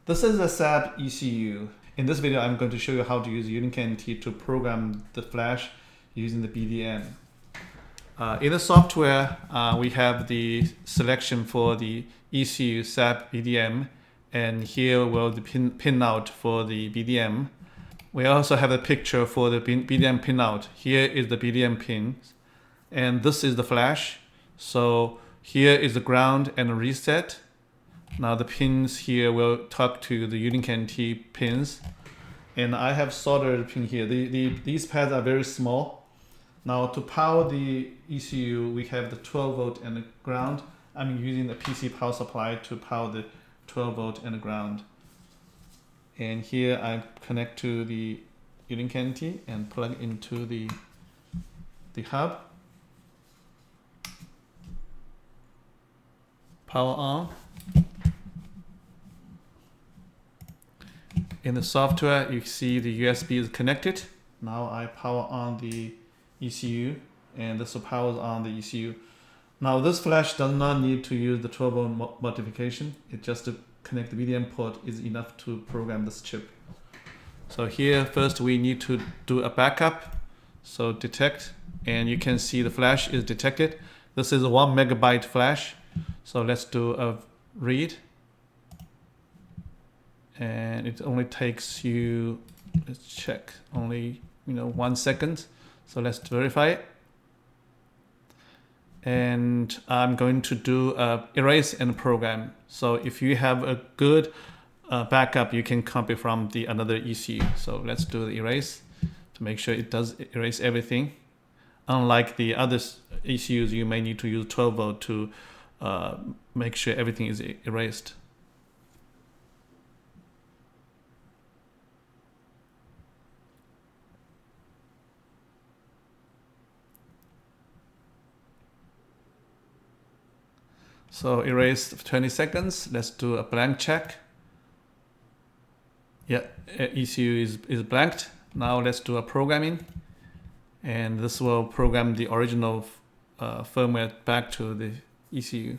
This is a SAAB ECU. In this video, I'm going to show you how to use UnityNT to program the flash using the BDM. In the software, we have the selection for the ECU SAAB BDM, and here will the pinout for the BDM. We also have a picture for the BDM pinout. Here is the BDM pins, and this is the flash. So here is the ground and reset. Now the pins here will talk to the UnityNT pins, and I have soldered a pin here. These pads are very small. Now to power the ECU, we have the 12 volt and the ground. I'm using the PC power supply to power the 12 volt and the ground. And here I connect to the UnityNT and plug into the hub. Power on. In the software, you see the USB is connected. Now I power on the ECU, and this powers on the ECU. Now this flash does not need to use the 12 volt modification. It just to connect the BDM port is enough to program this chip. So here first we need to do a backup. So detect, and you can see the flash is detected. This is a 1 megabyte flash. So let's do a read. And it only takes you, let's check, only 1 second. So let's verify it. And I'm going to do a erase and program. So if you have a good backup, you can copy from the another ECU. So let's do the erase to make sure it does erase everything. Unlike the other ECUs, you may need to use 12 volt to make sure everything is erased. So erase 20 seconds. Let's do a blank check. Yeah, ECU is blanked. Now let's do a programming. And this will program the original firmware back to the ECU.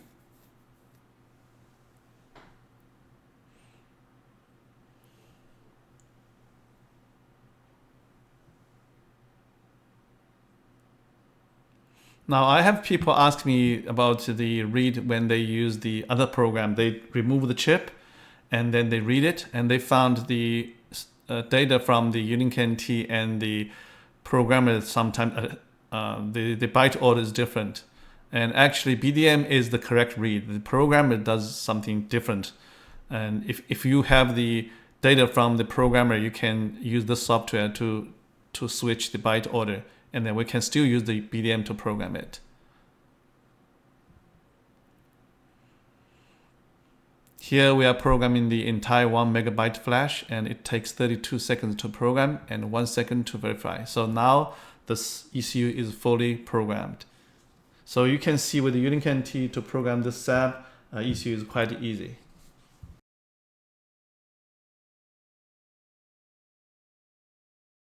Now I have people ask me about the read when they use the other program. They remove the chip and then they read it, and they found the data from the UnityNT and the programmer sometimes the byte order is different. And actually BDM is the correct read. The programmer does something different. And if you have the data from the programmer, you can use the software to switch the byte order. And then we can still use the BDM to program it. Here we are programming the entire 1 megabyte flash, and it takes 32 seconds to program and 1 second to verify. So now this ECU is fully programmed. So you can see with the UnityNT to program this SAAB ECU is quite easy.